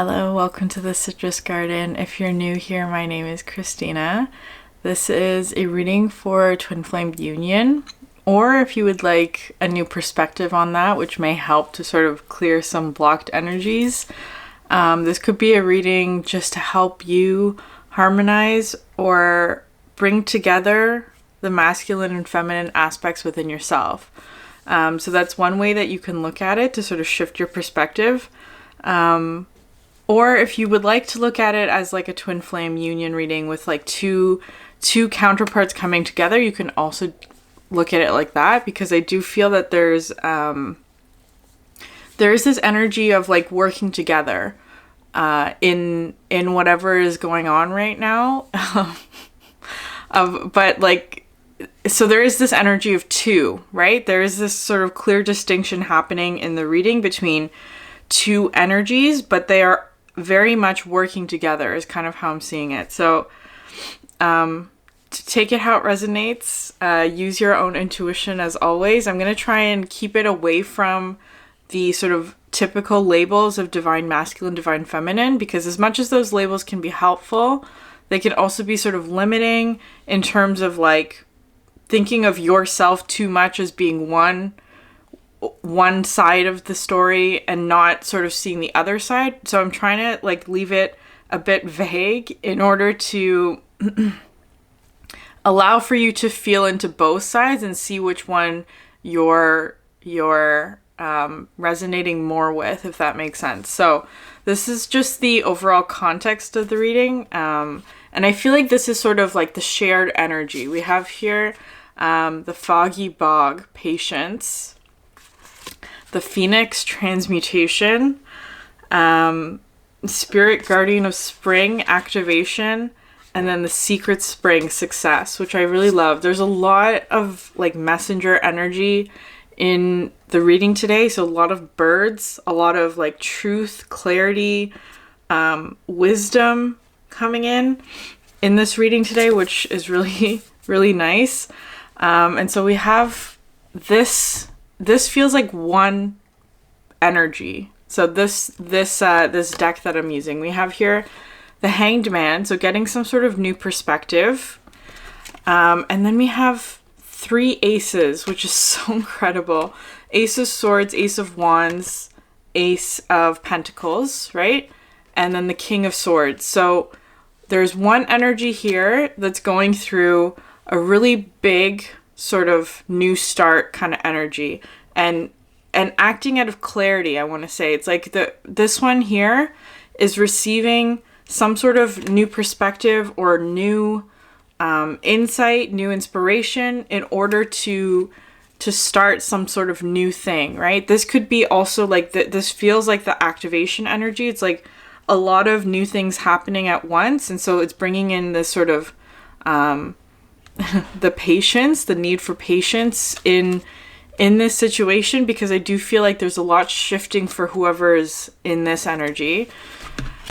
Hello, welcome to the Citrus Garden. If you're new here, my name is Christina. This is a reading for Twin Flame Union, or if you would like a new perspective on that, which may help to sort of clear some blocked energies. This could be a reading just to help you harmonize or bring together the masculine and feminine aspects within yourself. So that's one way that you can look at it to sort of shift your perspective. Or if you would like to look at it as like a twin flame union reading with like two counterparts coming together, you can also look at it like that, because I do feel that there is this energy of like working together in whatever is going on right now. But like, so there is this energy of two, right? There is this sort of clear distinction happening in the reading between two energies, but they are very much working together is kind of how I'm seeing it. So to take it how it resonates, use your own intuition as always. I'm going to try and keep it away from the sort of typical labels of divine masculine, divine feminine, because as much as those labels can be helpful, they can also be sort of limiting in terms of like thinking of yourself too much as being one side of the story and not sort of seeing the other side. So I'm trying to like leave it a bit vague in order to allow for you to feel into both sides and see which one you're resonating more with, if that makes sense. So this is just the overall context of the reading. And I feel like this is sort of like the shared energy. We have here the foggy bog, patience, the Phoenix, transmutation, Spirit Guardian of Spring, activation, and then the Secret Spring, success, which I really love. There's a lot of like messenger energy in the reading today. So a lot of birds, a lot of like truth, clarity, wisdom coming in this reading today, which is really, really nice. And so we have this feels like one energy. So this deck that I'm using, we have here the Hanged Man, so getting some sort of new perspective. And then we have three aces, which is so incredible. Ace of Swords, Ace of Wands, Ace of Pentacles, right? And then the King of Swords. So there's one energy here that's going through a really big sort of new start kind of energy and acting out of clarity. I want to say it's like this one here is receiving some sort of new perspective or new insight, new inspiration in order to start some sort of new thing, right? This could be also like this feels like the activation energy. It's like a lot of new things happening at once, and so it's bringing in this sort of the patience, the need for patience in this situation, because I do feel like there's a lot shifting for whoever is in this energy.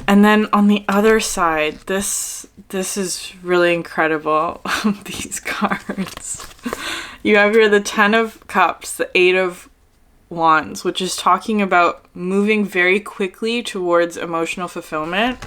And then on the other side, this is really incredible. These cards. You have here the 10 of Cups, the 8 of Wands, which is talking about moving very quickly towards emotional fulfillment.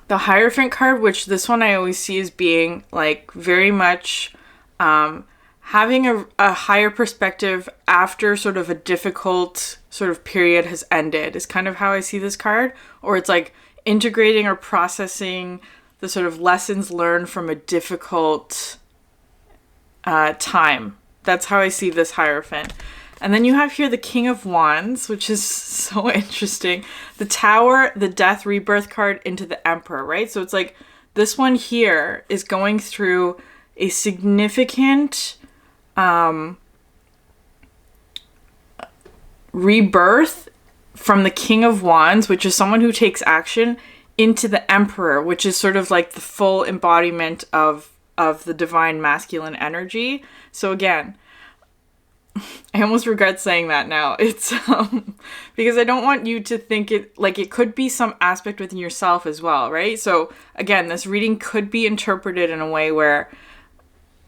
The Hierophant card, which this one I always see as being like very much having a higher perspective after sort of a difficult sort of period has ended, is kind of how I see this card. Or it's like integrating or processing the sort of lessons learned from a difficult time. That's how I see this Hierophant. And then you have here the King of Wands, which is so interesting. The Tower, the Death Rebirth card into the Emperor, right? So it's like this one here is going through a significant rebirth from the King of Wands, which is someone who takes action, into the Emperor, which is sort of like the full embodiment of the divine masculine energy. So again, I almost regret saying that now. It's because I don't want you to think it like it could be some aspect within yourself as well, right? So again, this reading could be interpreted in a way where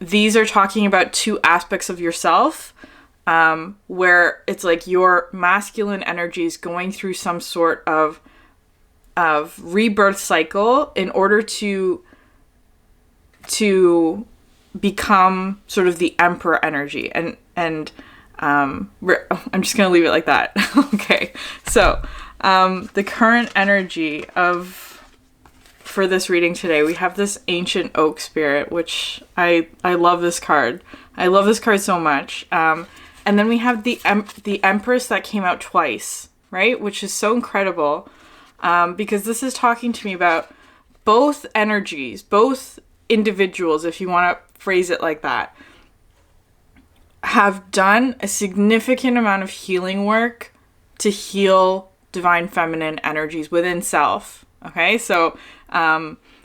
these are talking about two aspects of yourself where it's like your masculine energy is going through some sort of rebirth cycle in order to become sort of the emperor energy. And I'm just going to leave it like that. Okay. So, the current energy for this reading today, we have this ancient oak spirit, which I love this card. I love this card so much. And then we have the Empress that came out twice, right? Which is so incredible. Because this is talking to me about both energies, both individuals, if you want to phrase it like that, have done a significant amount of healing work to heal divine feminine energies within self. Okay, so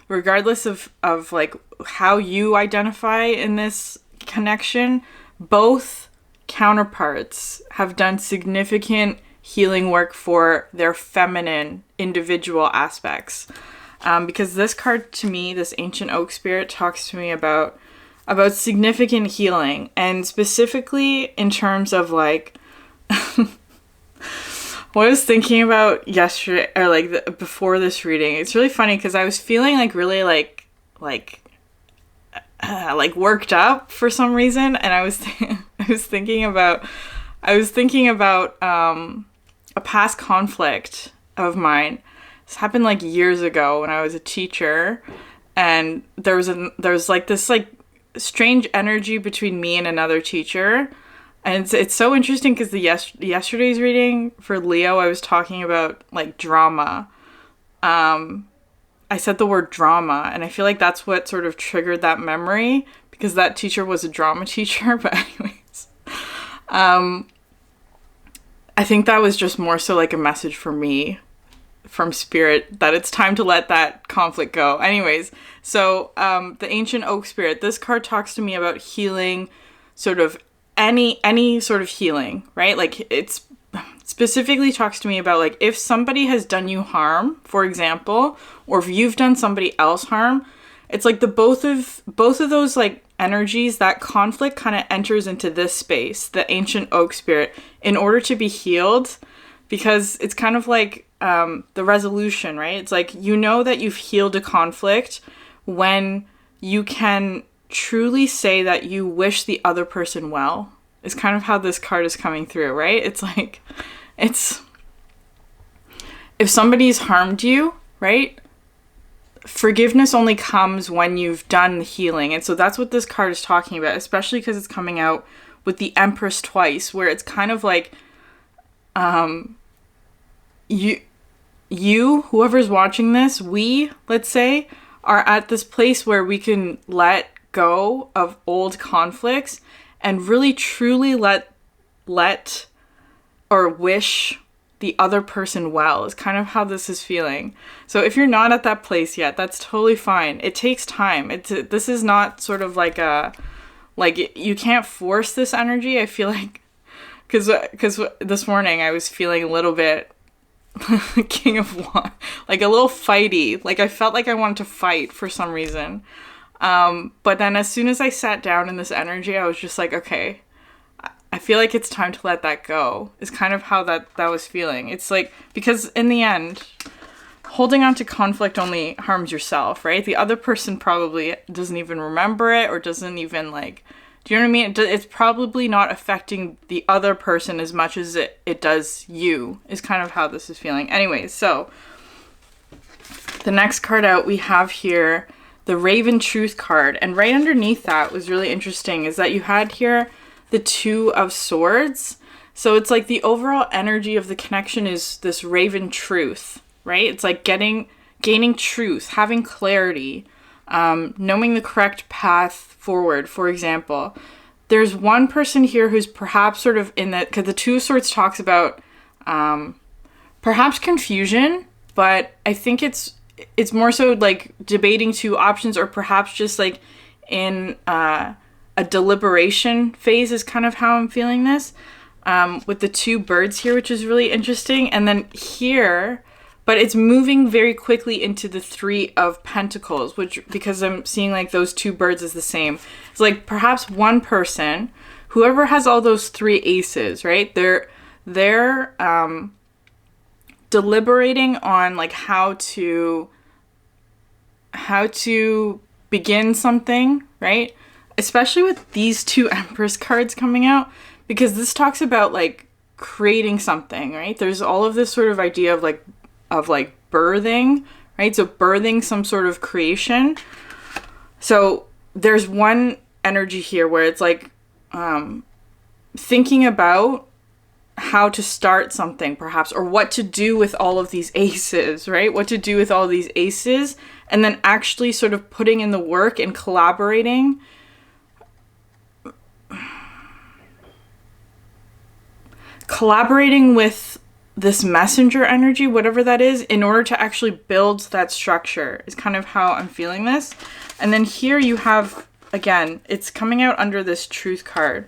regardless of like how you identify in this connection, both counterparts have done significant healing work for their feminine individual aspects. Because this card to me, this ancient oak spirit, talks to me about significant healing, and specifically in terms of like what I was thinking about yesterday, or like before this reading. It's really funny because I was feeling like really like worked up for some reason, and I was thinking about a past conflict of mine. This happened like years ago when I was a teacher, and there was like this like strange energy between me and another teacher. And it's so interesting because yesterday's reading for Leo, I was talking about like drama. I said the word drama, and I feel like that's what sort of triggered that memory, because that teacher was a drama teacher. But anyways, I think that was just more so like a message for me from spirit that it's time to let that conflict go. Anyways, so the ancient oak spirit, this card talks to me about healing, sort of any sort of healing, right? Like it's specifically talks to me about like if somebody has done you harm, for example, or if you've done somebody else harm, it's like the both of those like energies, that conflict kind of enters into this space, the ancient oak spirit, in order to be healed, because it's kind of like the resolution, right? It's like, you know that you've healed a conflict when you can truly say that you wish the other person well, is kind of how this card is coming through, right? It's like, if somebody's harmed you, right? Forgiveness only comes when you've done the healing. And so that's what this card is talking about, especially because it's coming out with the Empress twice, where it's kind of like, whoever's watching this, we, let's say, are at this place where we can let go of old conflicts and really truly let or wish the other person well, is kind of how this is feeling. So if you're not at that place yet, that's totally fine. It takes time. This is not sort of like you can't force this energy. I feel like, because this morning I was feeling a little bit King of Wands, like a little fighty. Like I felt like I wanted to fight for some reason. But then as soon as I sat down in this energy, I was just like, okay, I feel like it's time to let that go, is kind of how that was feeling. It's like, because in the end, holding on to conflict only harms yourself, right? The other person probably doesn't even remember it, or doesn't even like, do you know what I mean? It's probably not affecting the other person as much as it does you, is kind of how this is feeling. Anyways, so the next card out we have here, the Raven Truth card. And right underneath that was really interesting, is that you had here the Two of Swords. So it's like the overall energy of the connection is this Raven Truth, right? It's like gaining truth, having clarity, knowing the correct path forward. For example, there's one person here who's perhaps sort of in that, because the Two of Swords talks about perhaps confusion, but I think it's more so like debating two options, or perhaps just like in a deliberation phase, is kind of how I'm feeling this, with the two birds here, which is really interesting. And then here, but it's moving very quickly into the Three of Pentacles, which, because I'm seeing like those two birds as the same. It's like perhaps one person whoever has all those 3 aces, right? They're deliberating on like how to begin something, right? Especially with these 2 Empress cards coming out, because this talks about like creating something, right? There's all of this sort of idea of like birthing, right? So birthing some sort of creation. So there's one energy here where it's like thinking about how to start something perhaps, or what to do with all of these aces, right? What to do with all these aces, and then actually sort of putting in the work and collaborating. Collaborating with this messenger energy, whatever that is, in order to actually build that structure is kind of how I'm feeling this. And then here you have, again, it's coming out under this truth card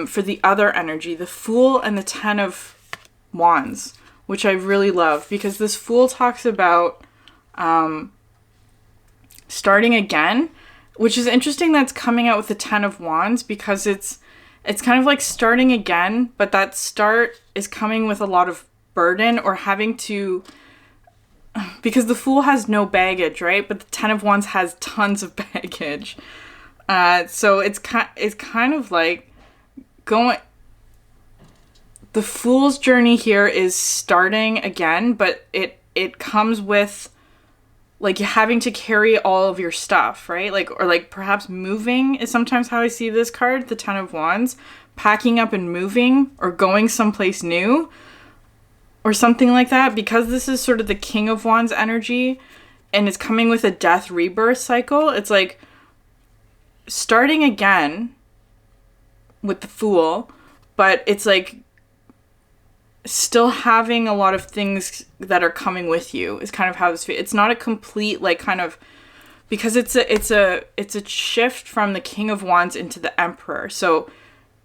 for the other energy, the Fool and the 10 of Wands, which I really love, because this Fool talks about starting again, which is interesting that's coming out with the 10 of Wands, because it's kind of like starting again, but that start is coming with a lot of burden, or having to, because the Fool has no baggage, right? But the 10 of Wands has tons of baggage. So it's kind of like going, the Fool's journey here is starting again, but it comes with like having to carry all of your stuff, right? Like, or like perhaps moving is sometimes how I see this card, the 10 of Wands, packing up and moving, or going someplace new or something like that, because this is sort of the King of Wands energy and it's coming with a death rebirth cycle. It's like starting again with the Fool, but it's like still having a lot of things that are coming with you is kind of how this feels. It's not a complete like kind of, because it's a shift from the King of Wands into the Emperor. So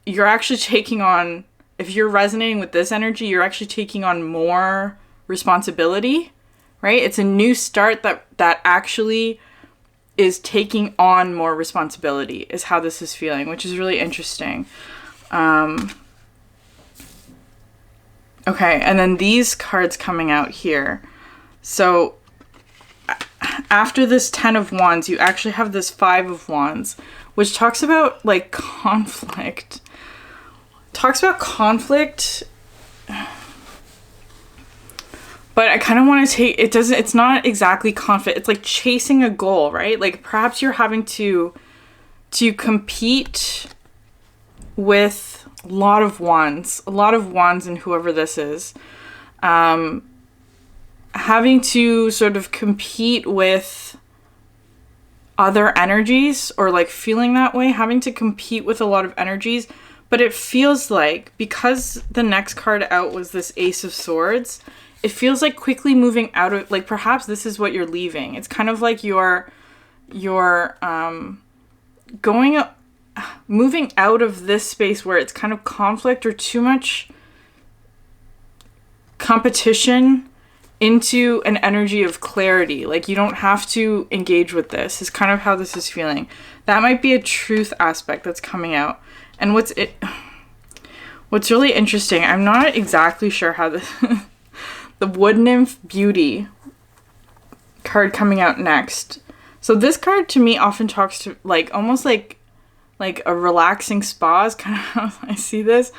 you're actually taking on, if you're resonating with this energy, you're actually taking on more responsibility, right? It's a new start that actually is taking on more responsibility is how this is feeling, which is really interesting. Okay, and then these cards coming out here. So after this 10 of Wands, you actually have this 5 of Wands, which talks about like conflict. Talks about conflict, but I kind of want to take, it's not exactly conflict. It's like chasing a goal, right? Like perhaps you're having to compete with a lot of wands and whoever this is, having to sort of compete with other energies, or like feeling that way, having to compete with a lot of energies. But it feels like, because the next card out was this Ace of Swords, it feels like quickly moving out of, like perhaps this is what you're leaving. It's kind of like you're moving out of this space where it's kind of conflict or too much competition into an energy of clarity. Like you don't have to engage with this is kind of how this is feeling. That might be a truth aspect that's coming out. And what's really interesting, I'm not exactly sure how the Wood Nymph Beauty card coming out next. So this card to me often talks to like almost like a relaxing spa is kind of how I see this.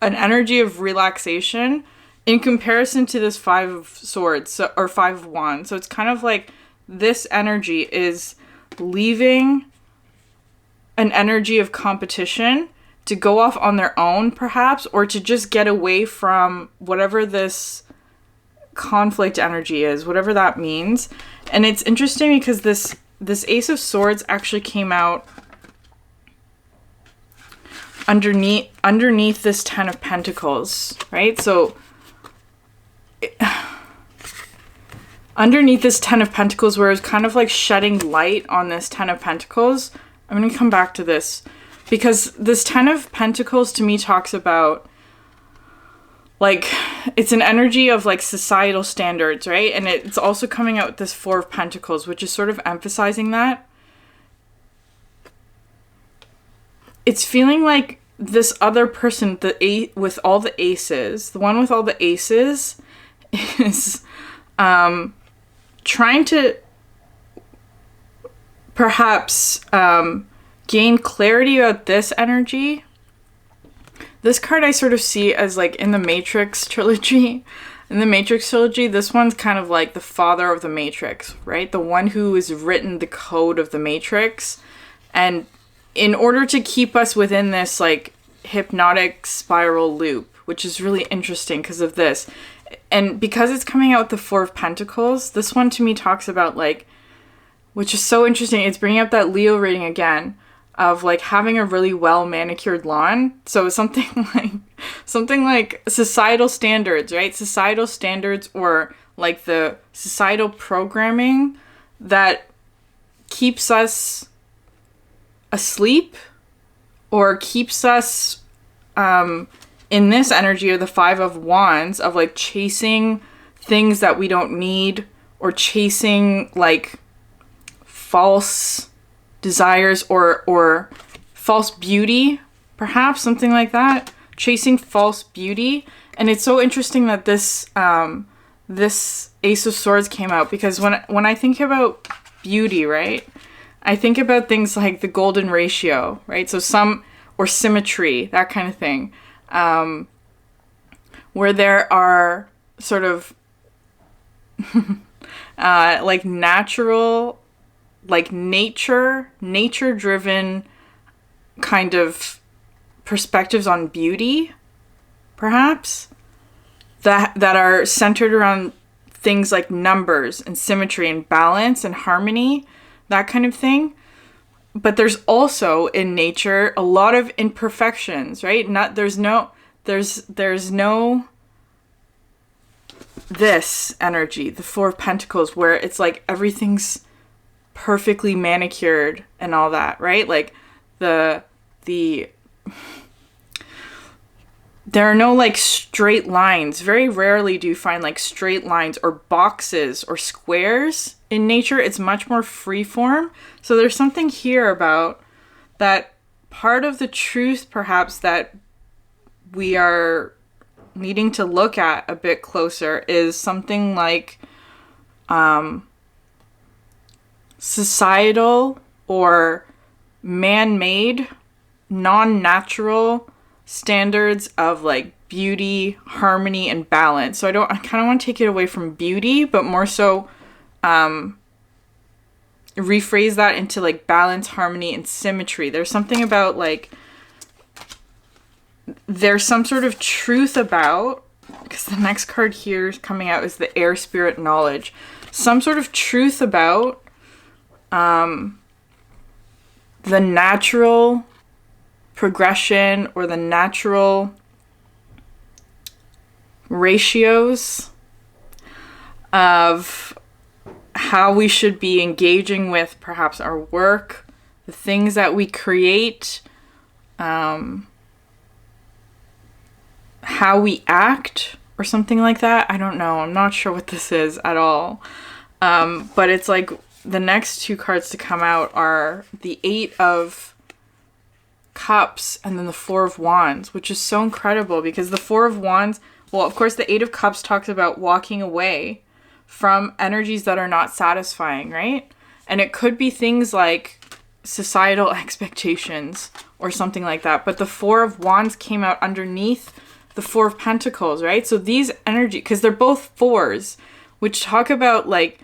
An energy of relaxation in comparison to this 5 of Swords, or 5 of Wands. So it's kind of like this energy is leaving an energy of competition to go off on their own, perhaps, or to just get away from whatever this conflict energy is, whatever that means. And it's interesting because this Ace of Swords actually came out underneath this 10 of Pentacles, right? So underneath this 10 of Pentacles, where it's kind of like shedding light on this 10 of Pentacles. I'm going to come back to this, because this 10 of Pentacles to me talks about, like, it's an energy of like societal standards, right? And it's also coming out with this 4 of Pentacles, which is sort of emphasizing that. It's feeling like this other person, with all the aces, the one with all the aces is trying to perhaps gain clarity about this energy. This card I sort of see as like in the Matrix trilogy. In the Matrix trilogy, this one's kind of like the father of the Matrix, right? The one who has written the code of the Matrix. And in order to keep us within this like hypnotic spiral loop, which is really interesting because of this. And because it's coming out with the Four of Pentacles, this one to me talks about like, which is so interesting. It's bringing up that Leo reading again of like having a really well manicured lawn. So something like societal standards, right? Societal standards, or like the societal programming that keeps us asleep or keeps us in this energy of the Five of Wands of like chasing things that we don't need, or chasing like false desires or false beauty, perhaps something like that, chasing false beauty. And it's so interesting that this this Ace of Swords came out, because when I think about beauty, right, I think about things like the golden ratio, right? So or symmetry, that kind of thing, where there are sort of like natural, like nature-driven kind of perspectives on beauty, perhaps, that are centered around things like numbers and symmetry and balance and harmony, that kind of thing. But there's also in nature a lot of imperfections, right? There's no this energy, the Four of Pentacles, where it's like everything's perfectly manicured and all that, right? Like there are no like straight lines. Very rarely do you find like straight lines or boxes or squares in nature. It's much more freeform. So there's something here about that part of the truth, perhaps, that we are needing to look at a bit closer is something like societal or man-made, non-natural standards of like beauty, harmony, and balance. So I kind of want to take it away from beauty, but more so rephrase that into like balance, harmony, and symmetry. There's something about like, there's some sort of truth about, because the next card here is coming out is the Air Spirit Knowledge. Some sort of truth about the natural progression or the natural ratios of how we should be engaging with perhaps our work, the things that we create, how we act, or something like that. I don't know. I'm not sure what this is at all. But it's like the next two cards to come out are the Eight of Cups and then the Four of Wands, which is so incredible because the Four of Wands, well, of course, the Eight of Cups talks about walking away from energies that are not satisfying, right? And it could be things like societal expectations or something like that. But the Four of Wands came out underneath the Four of Pentacles, right? So these energy, because they're both fours, which talk about like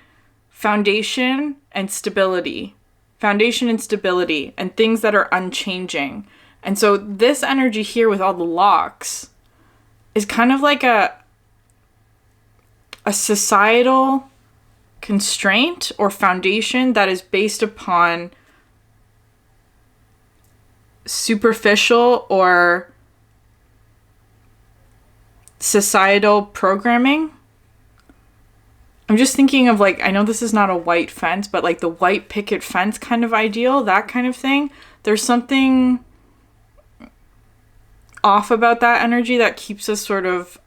foundation and stability, and things that are unchanging. And so this energy here with all the locks is kind of like a societal constraint or foundation that is based upon superficial or societal programming. I'm just thinking of like, I know this is not a white fence, but like the white picket fence kind of ideal, that kind of thing. There's something off about that energy that keeps us sort of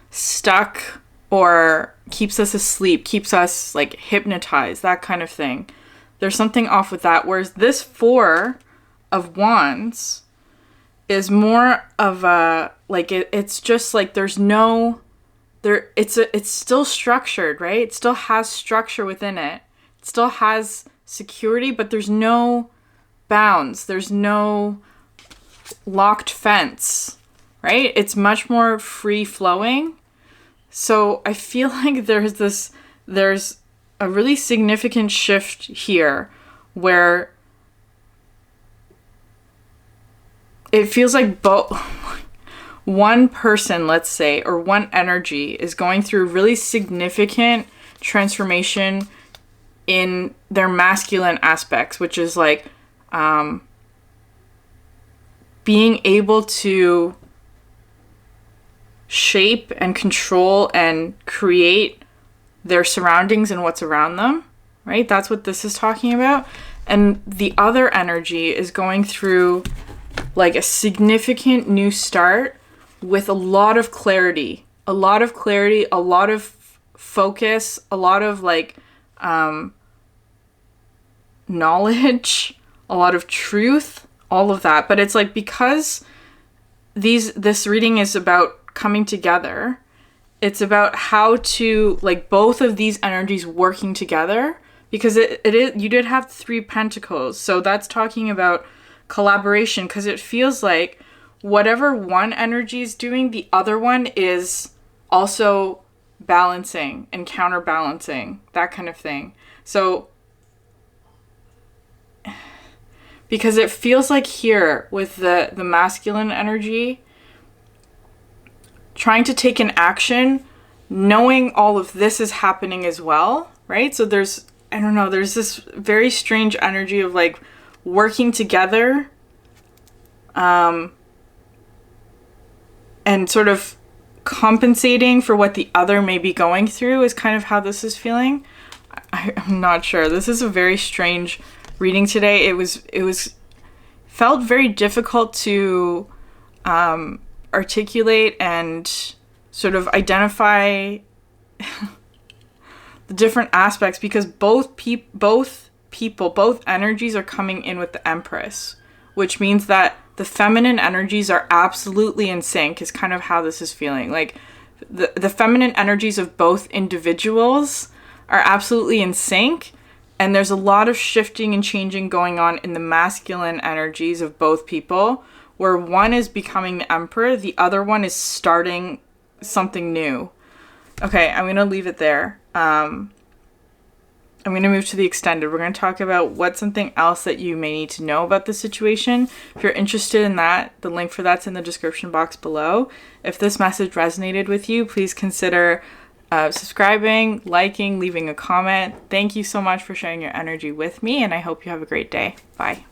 stuck or keeps us asleep, keeps us like hypnotized, that kind of thing. There's something off with that. Whereas this Four of Wands is more of a, like, it's just like there's no, it's still structured, right? It still has structure within it. It still has security, but there's no bounds. There's no locked fence, right? It's much more free flowing. So I feel like there's a really significant shift here where it feels like one person, let's say, or one energy is going through really significant transformation in their masculine aspects, which is like being able to shape and control and create their surroundings and what's around them, right? That's what this is talking about. And the other energy is going through like a significant new start with a lot of clarity, a lot of focus, a lot of like knowledge, a lot of truth, all of that. But it's like, because this reading is about coming together, it's about how to, like, both of these energies working together, because it is, you did have 3 pentacles, so that's talking about collaboration, because it feels like whatever one energy is doing, the other one is also balancing and counterbalancing, that kind of thing. So because it feels like here with the masculine energy trying to take an action, knowing all of this is happening as well, right? So there's, I don't know, there's this very strange energy of like working together, and sort of compensating for what the other may be going through is kind of how this is feeling. I'm not sure. This is a very strange reading today. It felt very difficult to articulate and sort of identify the different aspects, because both energies are coming in with the Empress, which means that the feminine energies are absolutely in sync, is kind of how this is feeling. Like the feminine energies of both individuals are absolutely in sync, and there's a lot of shifting and changing going on in the masculine energies of both people, where one is becoming the Emperor, the other one is starting something new. Okay, I'm going to leave it there. I'm going to move to the extended. We're going to talk about what's something else that you may need to know about the situation. If you're interested in that, the link for that's in the description box below. If this message resonated with you, please consider subscribing, liking, leaving a comment. Thank you so much for sharing your energy with me, and I hope you have a great day. Bye.